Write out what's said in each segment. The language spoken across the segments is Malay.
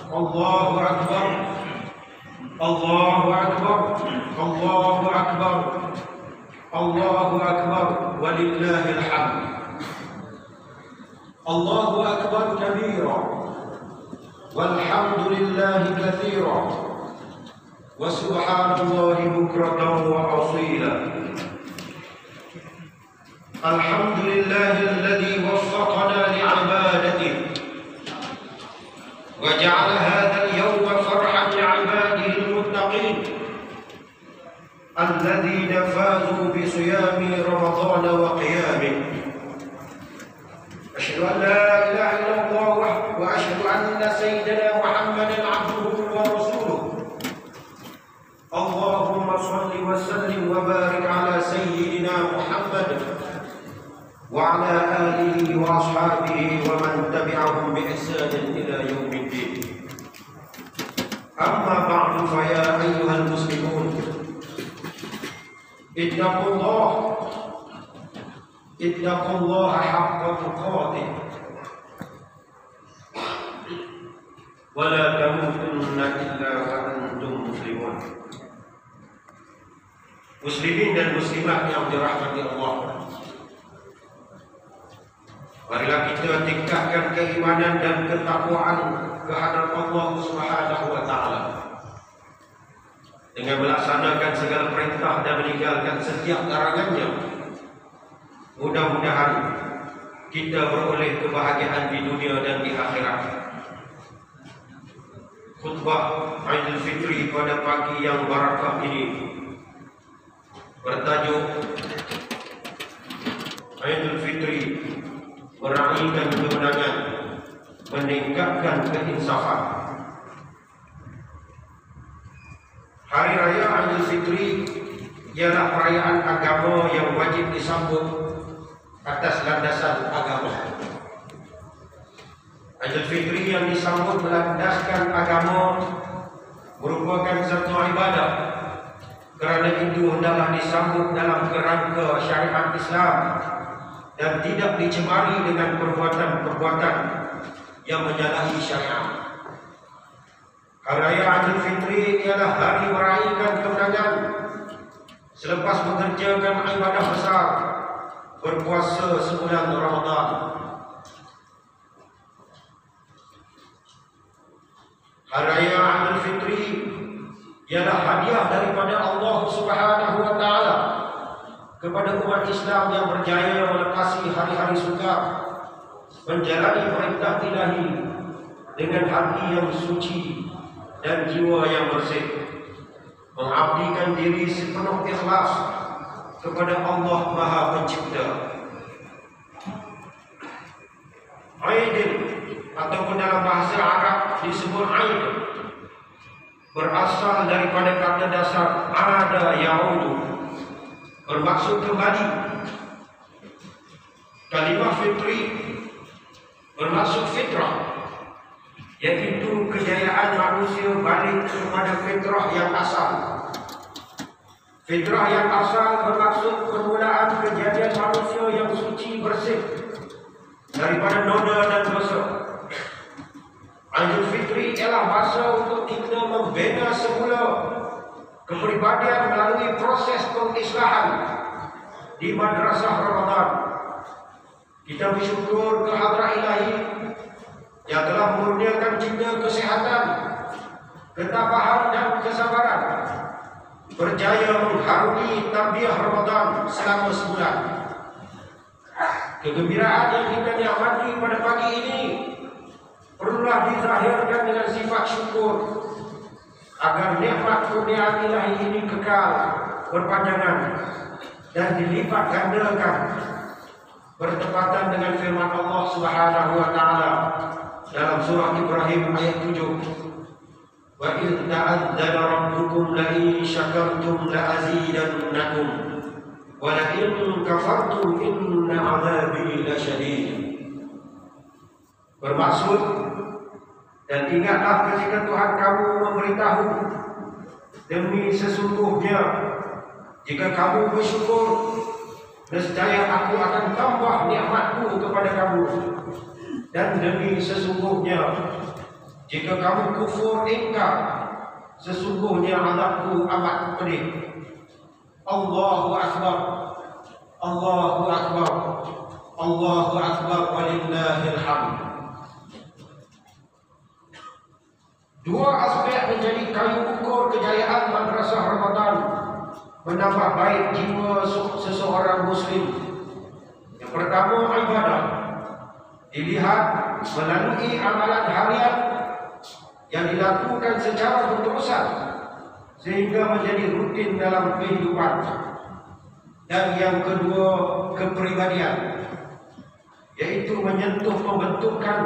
Allahu Akbar, Allahu Akbar, Allahu Akbar, Allahu Akbar, walillahil hamd. Allahu Akbar kabira, walhamdulillahi katsira, wa subhanallahi bukratan wa asila. Alhamdulillahi alladhi waffaqana li'ibadatihi wa ja'ala hadha al-yawma farhan li'ibadihi al-muttaqin alladhina fazu bi siyami ramadan wa qiyamihi. أشهد أن لا إله إلا الله وأشهد أن سيدنا محمدا عبده ورسوله. اللهم صل وسلم وبارك على سيدنا محمد وعلى آله وأصحابه ومن تبعهم بإحسان إلى يوم الدين. أما بعد فيا أيها المسلمون اتقوا الله حق تقاته ولا تموتن إلا وأنتم مسلمون. Muslimin dan muslimat yang dirahmati Allah, marilah kita tingkatkan keimanan dan ketakwaan kehadap Allah Subhanahu wa taala dengan melaksanakan segala perintah dan meninggalkan setiap larangannya. Mudah-mudahan kita beroleh kebahagiaan di dunia dan di akhirat. Khutbah Aidil Fitri pada pagi yang barakah ini bertajuk Aidil Fitri meraihkan kemenangan, meningkatkan keinsafan. Hari Raya Aidil Fitri ialah perayaan agama yang wajib disambut atas landasan agama. Aidil Fitri yang disambut melandaskan agama merupakan satu ibadah. Kerana itu hendaklah disambut dalam kerangka syariat Islam dan tidak dicemari dengan perbuatan-perbuatan yang menyalahi syariat. Hari Raya Aidil Fitri ialah hari meraihkan kemenangan selepas mengerjakan ibadah besar berpuasa sebulan Ramadan. Hari Raya Aidil Fitri ialah hadiah daripada Allah Subhanahu wa taala kepada umat Islam yang berjaya melepasi hari-hari sukar, menjalani perintah Ilahi dengan hati yang suci dan jiwa yang bersih, mengabdikan diri sepenuh ikhlas kepada Allah Maha Pencipta. Aidil ataupun dalam bahasa Arab disebut Aid berasal daripada kata dasar ada yaudu, bermaksud kembali. Kalimah fitri bermaksud fitrah, iaitu kejayaan manusia balik kepada fitrah yang asal. Fitrah yang asal bermaksud permulaan kejadian manusia yang suci bersih daripada noda dan dosa. Aidil Fitri ialah masa untuk kita membina semula kepribadian melalui proses pengislahan di madrasah Ramadan. Kita bersyukur ke hadrat Ilahi yang telah mengurniakan kita kesihatan, ketabahan dan kesabaran, berjaya mengharungi tarbiyah Ramadan selama sebulan. Kegembiraan yang kita nikmati pada pagi ini perlulah dizahirkan dengan sifat syukur agar nikmat kurniaan Ilahi ini kekal berpanjangan dan dilipat gandakan, bertepatan dengan firman Allah Subhanahu wa taala dalam surah Ibrahim ayat 7. Wa idh ta'adzana rabbukum la in syakartum la azidannakum wa la in kafartum inna 'adzabi lasyadid. Bermaksud, dan ingatlah ketika Tuhan kamu memberitahu, demi sesungguhnya jika kamu bersyukur, nescaya aku akan tambah nikmatku kepada kamu, dan demi sesungguhnya Jika kamu kufur ingkar, sesungguhnya azabku amat pedih. Allahu Akbar, Allahu Akbar, Allahu Akbar, walillahil hamd. Dua aspek menjadi kayu ukur kejayaan Madrasah Ramadan menambah baik jiwa seseorang Muslim. Yang pertama, ibadah dilihat melalui amalan harian yang dilakukan secara berterusan sehingga menjadi rutin dalam kehidupan. Dan yang kedua, kepribadian, yaitu menyentuh pembentukan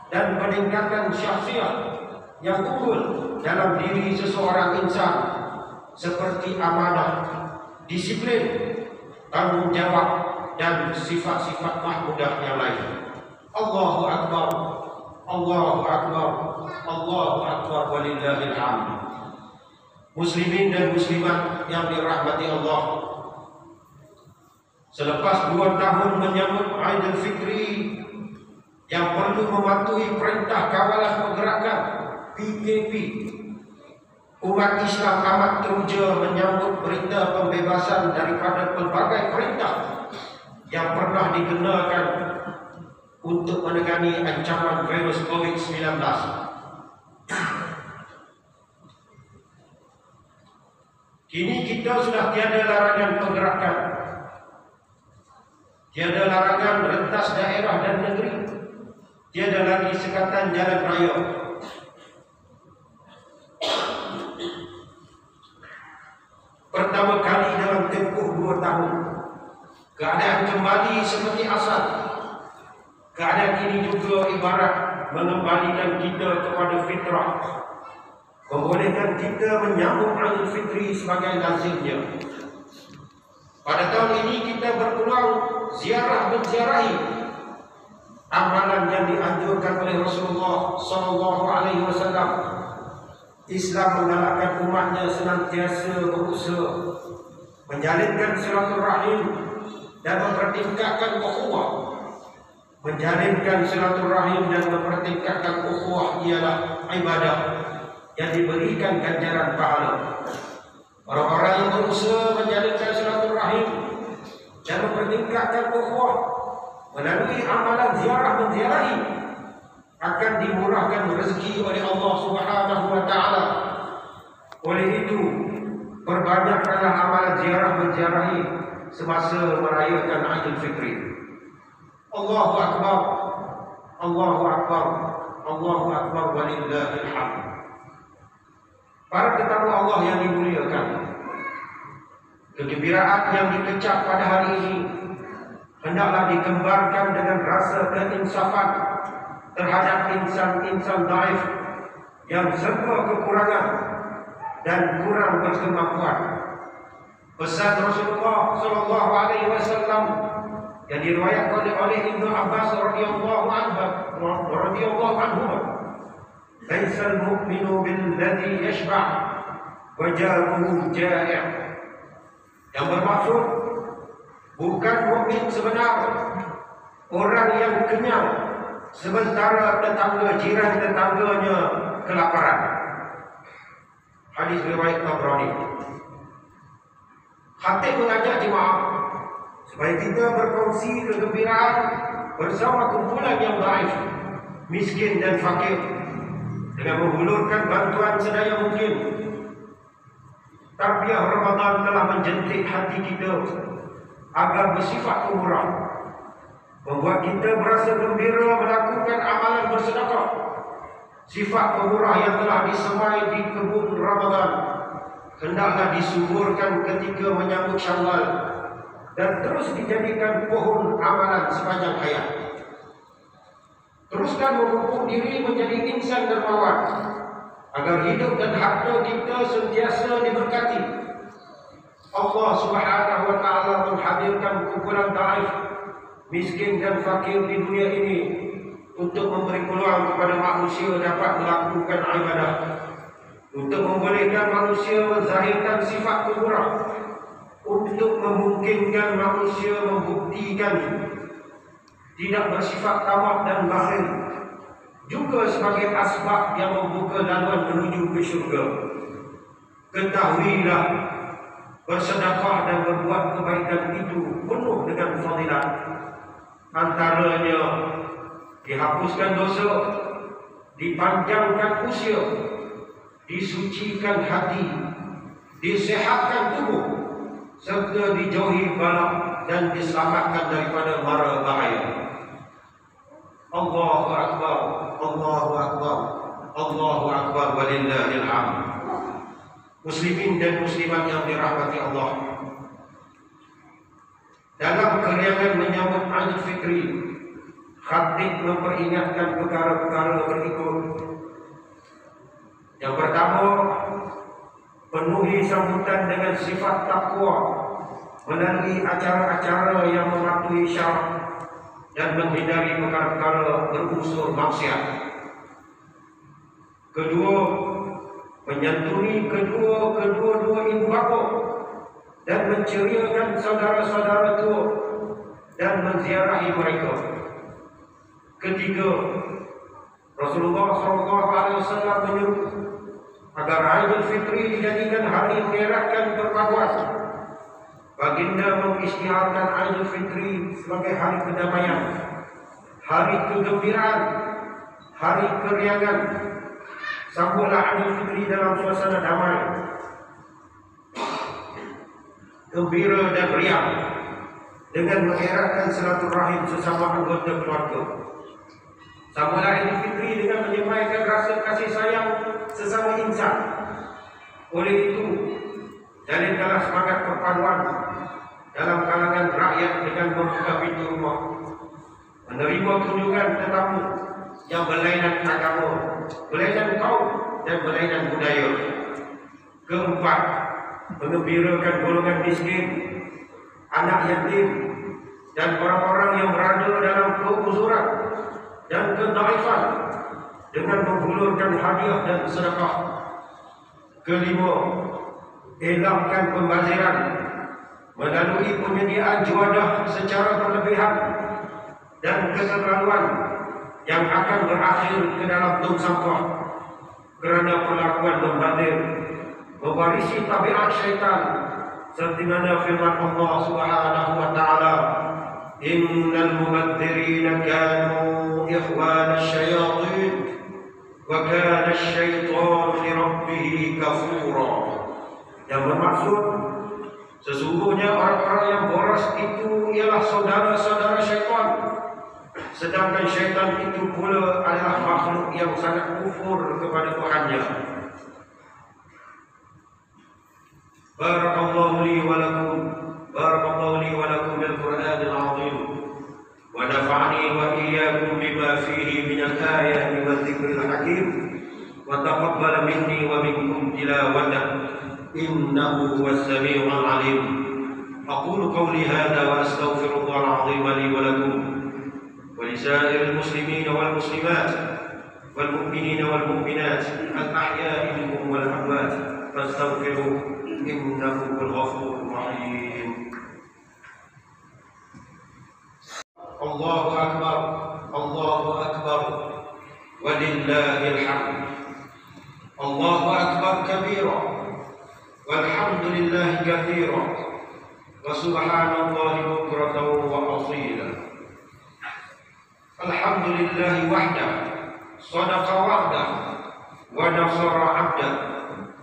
dan peningkatan syakhsiat yang unggul dalam diri seseorang insan, seperti amanah, disiplin, tanggung jawab, dan sifat-sifat mahmudah yang lain. Allahu Akbar, Allahu Akbar, Allahu Akbar, walillahil hamd. Muslimin dan muslimat yang dirahmati Allah, selepas 2 tahun menyambut Aidilfitri yang perlu mematuhi perintah kawalan pergerakan PKP, umat Islam amat teruja menyambut berita pembebasan daripada pelbagai perintah yang pernah dikenakan untuk menangani ancaman virus COVID-19. Kini kita sudah tiada larangan pergerakan, tiada larangan rentas daerah dan negeri, tiada lagi sekatan jalan raya. Pertama kali dalam tempoh 2 tahun, keadaan kembali seperti asal. Keadaan ini juga ibarat mengembalikan kita kepada fitrah, membolehkan kita menyambut Aidilfitri sebagai lazimnya. Pada tahun ini kita berpeluang ziarah menziarahi amalan yang dianjurkan oleh Rasulullah SAW. Islam menggalakkan umatnya senantiasa berusaha menjalinkan silaturahim dan mempertingkatkan ukhuwah. Menjalinkan silaturahim dan mempertingkatkan ukhuwah ialah ibadah yang diberikan ganjaran pahala. Orang-orang yang berusaha menjalinkan silaturahim dan mempertingkatkan ukhuwah melalui amalan ziarah menziarahi akan dimurahkan rezeki oleh Allah Subhanahu wa taala. Oleh itu, perbanyakkanlah amalan ziarah menziarahi semasa merayakan Aidilfitri. Allahu Akbar, Allahu Akbar, Allahu Akbar, walillahil hamd. Para tetamu Allah yang dimuliakan, kegembiraan yang dikecap pada hari ini hendaklah dikembarkan dengan rasa keinsafan terhadap insan-insan dhaif yang serba kekurangan dan kurang berkemampuan. Pesan Rasulullah SAW yang diriwayatkan oleh Ibnu Abbas radhiyallahu anhu, "Laisal mu'minu billadhi yashba' wa jaruhu ja'i'." Yang bermaksud, bukan mukmin sebenar orang yang kenyang sementara jiran tetangganya kelaparan. Hadis riwayat Tabrani. Khatib mengajak jemaah supaya kita berkongsi kegembiraan bersama kumpulan yang dhaif, miskin dan fakir dengan menghulurkan bantuan sedaya mungkin. Tarbiyah Ramadan telah menjentik hati kita agar bersifat pemurah, membuat kita berasa gembira melakukan amalan bersedekah. Sifat pemurah yang telah disemai di kebun Ramadan hendaklah disuburkan ketika menyambut Syawal dan terus dijadikan pohon amalan sepanjang hayat. Teruskan memupuk diri menjadi insan dermawan agar hidup dan harta kita sentiasa diberkati. Allah Subhanahu wa taala menghadirkan kumpulan dhaif, miskin dan fakir di dunia ini untuk memberi peluang kepada manusia dapat melakukan ibadah, untuk membolehkan manusia menzahirkan sifat pemurah, untuk memungkinkan manusia membuktikan tidak bersifat tamak dan bakhil, juga sebagai asbab yang membuka laluan menuju ke syurga. Ketahuilah, bersedekah dan berbuat kebaikan itu penuh dengan fadilat. Antaranya dihapuskan dosa, dipanjangkan usia, disucikan hati, disehatkan tubuh, serta dijauhi bala dan diselamatkan daripada mara bahaya. Allahu Akbar, Allahu Akbar, Allahu Akbar, walillahil hamd. Muslimin dan muslimat yang dirahmati Allah, dalam keriangan menyambut Aidil Fitri, khatib memperingatkan perkara-perkara berikut. Yang pertama, penuhi sambutan dengan sifat takwa melalui acara-acara yang mematuhi syarak dan menghindari perkara-perkara berunsur maksiat. Kedua, menyantuni kedua-dua ibu bapa dan menceriakan saudara-saudara tua dan menziarahi mereka. Ketiga, Rasulullah SAW menyuruh agar Aidil Fitri dijadikan hari mengerahkan perpaduan. Baginda mengisytiharkan Aidil Fitri sebagai hari kedamaian, hari kegembiraan, hari keriangan. Sambutlah Aidil Fitri dalam suasana damai, gembira dan riang, dengan mengeratkan silaturahim sesama anggota keluarga. Sambutlah Aidil Fitri dengan menyampaikan rasa kasih sayang sesama insan. Oleh itu, jalinkanlah semangat perpaduan dalam kalangan rakyat dengan membuka pintu rumah, menerima kunjungan tetamu yang berlainan agama, berlainan kaum dan berlainan budaya. Keempat, mengembirakan golongan miskin, anak yatim dan orang-orang yang berada dalam keuzuran dan kedaifan dengan menghulurkan hadiah dan sedekah. Kelima, elakkan pembaziran melalui penyediaan juadah secara berlebihan dan keterlaluan yang akan berakhir ke dalam tong sampah kerana perlakuan membazir, mewarisi tabiat syaitan, seperti mana firman Allah Subhanahu wa taala, innal mubadzirina kanu ikhwana asyayatin wa kana asyaitanu li rabbih kafura. Yang bermaksud, sesungguhnya orang-orang yang boros itu ialah saudara-saudara syaitan, sedangkan syaitan itu pula adalah makhluk yang sangat kufur kepada Tuhannya. Barakallahu li wa lakum, barakallahu li wa lakum bil Qur'anil azim, wa nafa'ani wa iyyakum bima fihi min al-ayati wa dzikril hakim, wa taqabbal minni wa minkum tilawatan innahu huwas samiul alim. Aqulu qawli hadha wa astaghfirullahal azim li wa lakum ولسائر المسلمين والمسلمات والمؤمنين والمؤمنات الأحياء منهم والأموات فاستغفروه إنه هو الغفور الرحيم. الله أكبر، الله أكبر، ولله الحمد. الله أكبر كبيرا والحمد لله كثيرا وسبحان الله بكرة وأصيلا. الحمد لله وحده صدق وعده ونصر عبده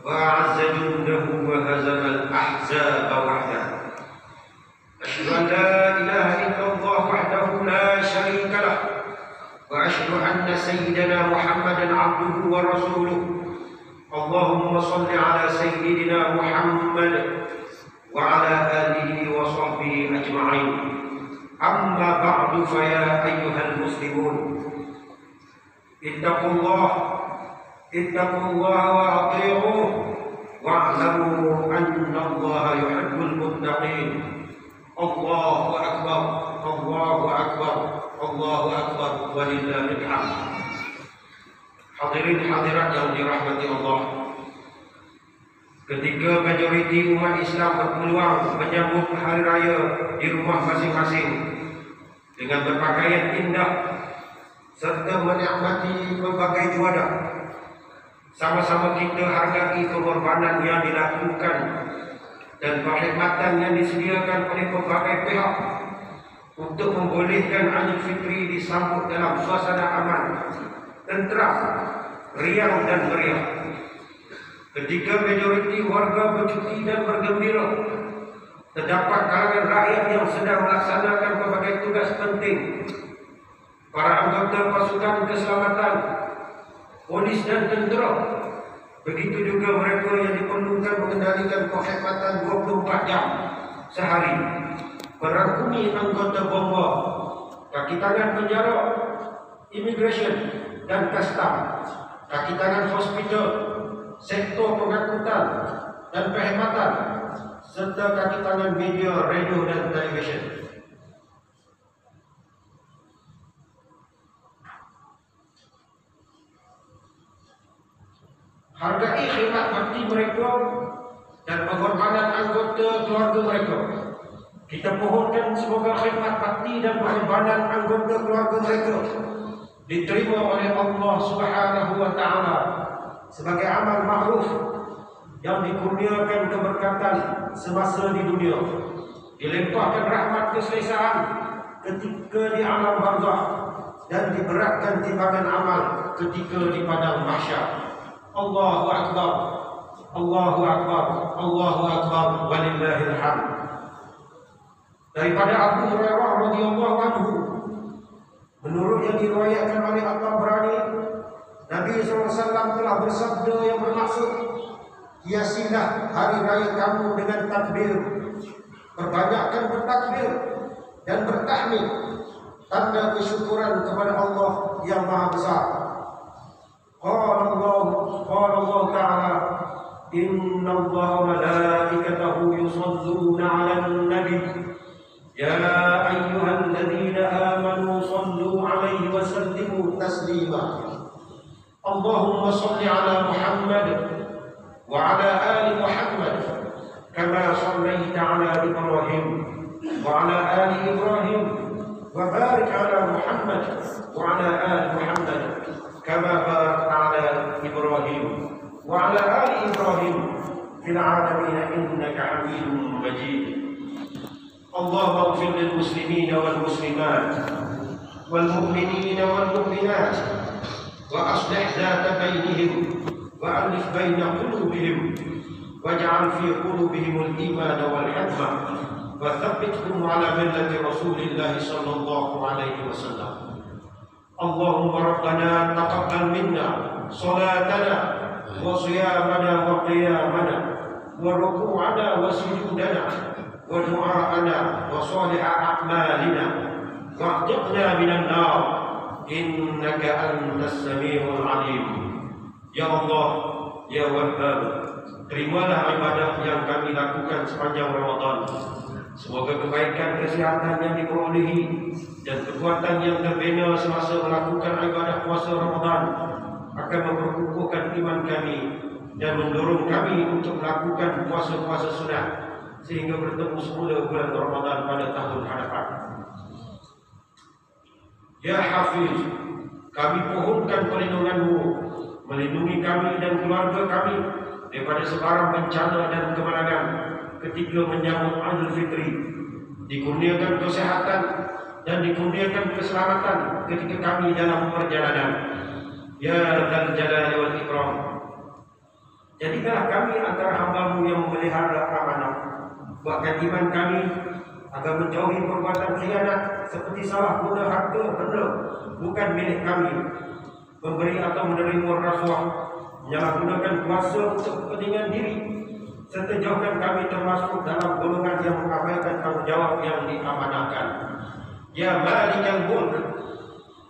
وأعز جنده وهزم الأحزاب وحده. أشهد أن لا إله إلا الله وحده لا شريك له، وأشهد أن سيدنا محمدا عبده ورسوله. اللهم صل على سيدنا محمد وعلى آله وصحبه أجمعين. أما بعد، فيا أيها المسلمون، اتقوا الله وأطيعوه واعلموا أن الله يحب المتقين. الله أكبر، الله أكبر، الله أكبر، ولله الحمد. Hadirin hadirat yang dirahmati Allah, ketika majoriti umat Islam berpeluang menyambut hari raya di rumah masing-masing dengan berpakaian indah serta menikmati berbagai juara. Sama-sama kita hargai pengorbanan yang dilakukan dan perkhidmatan yang disediakan oleh berbagai pihak untuk membolehkan Aidil Fitri disambut dalam suasana aman, tenteram, riang dan meriah. Ketika majoriti warga bercuti dan bergembira, terdapat kalangan rakyat yang sedang melaksanakan berbagai tugas penting. Para anggota pasukan keselamatan, polis dan tentera, begitu juga mereka yang diperlukan mengendalikan perkhidmatan 24 jam sehari, merangkumi anggota bomba, kaki tangan penjara, imigresen dan custom, kaki tangan hospital, sektor pengangkutan dan perkhidmatan, serta kaki tangan media, radio dan televisyen. Hargai khidmat bakti mereka dan pengorbanan anggota keluarga mereka. Kita mohonkan semoga khidmat bakti dan pengorbanan anggota keluarga mereka diterima oleh Allah Subhanahu wa taala sebagai amal ma'ruf yang dikurniakan keberkatan semasa di dunia, dilimpahkan rahmat keselesaan ketika di alam barzakh, dan diberatkan timbangan amal ketika di padang mahsyar. Allahu akbar, Allahu akbar, Allahu akbar, walillahil hamd. Daripada Abu Hurairah radhiyallahu anhu, menurut yang diriwayatkan oleh At-Tabrani, Nabi SAW telah bersabda yang bermaksud, hiasilah hari raya kamu dengan takbir, perbanyakkan bertakbir dan bertahmid, tanda kesyukuran kepada Allah yang Maha Besar. Qala Allah Ta'ala, inna Allah malaikatahu yusalluna 'alan nabi ya ayyuhalladzina amanu sallu 'alaihi wa sallimu taslima. Allahumma salli 'ala Muhammad wa 'ala ali Muhammad kama sallaita 'ala Ibrahim wa 'ala ali Ibrahim wa barik 'ala Muhammad wa 'ala ali Muhammad kama barakta 'ala Ibrahim wa 'ala ali Ibrahim fil 'alamin innaka Hamidum Majid. Allahumma ighfir lil muslimin wal muslimat wal mu'minin wal mu'minat wa aslih dhata bainihim wa alif baina qulubihim waj'al fi qulubihim al-iman wal hikmah wa thabbithum 'ala millati Rasulillah sallallahu alaihi wasallam. Allahumma rabbana taqabbal minna salatana wa siyamana wa qiyamana wa ruku'ana wa sujudana wa du'aana wa salih a'malina wa atiqna minan nar innaka antas samiul alim. Ya Allah, ya Wahhab, terimalah ibadah yang kami lakukan sepanjang Ramadan. Semoga kebaikan kesihatan yang diperolehi dan kekuatan yang terbina semasa melakukan ibadah puasa Ramadan akan memperkukuhkan iman kami dan mendorong kami untuk melakukan puasa-puasa sunat sehingga bertemu semula bulan Ramadan pada tahun hadapan. Ya Hafiz, kami pohonkan perlindungan-Mu, melindungi kami dan keluarga kami daripada sebarang bencana dan kemalangan ketika menyambut Aidil Fitri, dikurniakan kesehatan dan dikurniakan keselamatan ketika kami dalam perjalanan. Ya Dzal Jalali wal Ikram, jadikanlah kami antara hamba-Mu yang memelihara amanah. Buatkan iman kami agar menjauhi perbuatan khianat seperti salah guna harta benda bukan milik kami, memberi atau menerima rasuah, menyalahgunakan kuasa untuk kepentingan diri, serta jauhkan kami termasuk dalam golongan yang mengabaikan tanggungjawab yang diamanahkan. Ya Malikal Mulk,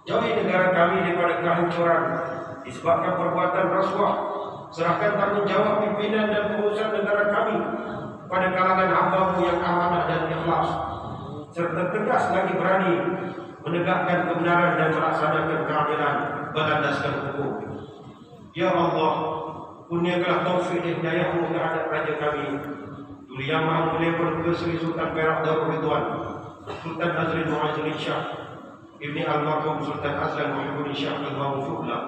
jauhi negara kami daripada kehancuran disebabkan perbuatan rasuah. Serahkan tanggungjawab pimpinan dan pengurusan negara kami pada kalangan hamba-Mu yang amanah dan ikhlas, serta tegas lagi berani menegakkan kebenaran dan melaksanakan keadilan berlandaskan hukum. Ya Allah, kurniakanlah taufik dan hidayah-Mu terhadap raja kami, Duli Yang Maha Mulia Perdana Seri Sultan Perak Darul Ridwan Sultan Nazrin Muazzin Shah, Ibni Almarhum Sultan Azlan Muhyiddin Syekh Al-Ghawu Fu'la,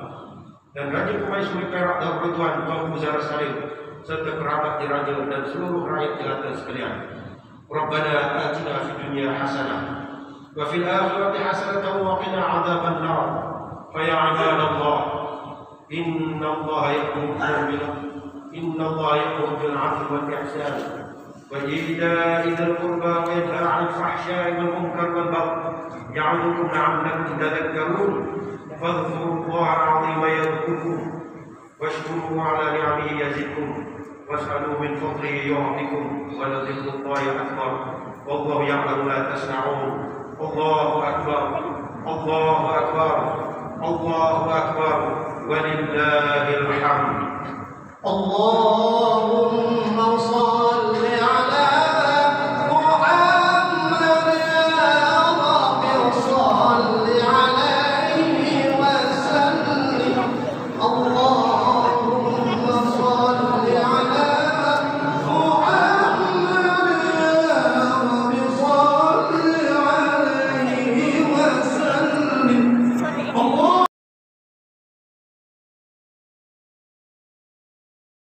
dan Raja Permaisuri Perak Darul Ridwan Tuan Zahra Salim, serta kerabat diraja dan seluruh rakyat jelata sekalian. Rabbana atina fid dunya hasanah wa fil akhirati hasanatan wa qina adzaban nar. Fa ya ibadallah, inna Allah ya'muru bil 'adli wal ihsan wa ita'i dzil qurba wa yanha 'anil fahsya'i wal munkar wal baghi ya'idhukum la'allakum tadhakkarun. Fadhkurullaha al-'azima yadhkurkum washkuruhu 'ala ni'amihi yazidkum was'alu min fadlihi yu'tikum wa la dhikrullahi akbar wallahu ya'lamu ma tasna'un. Allahu akbar, Allahu akbar, Allahu akbar, walillahil hamd. Allahumma salli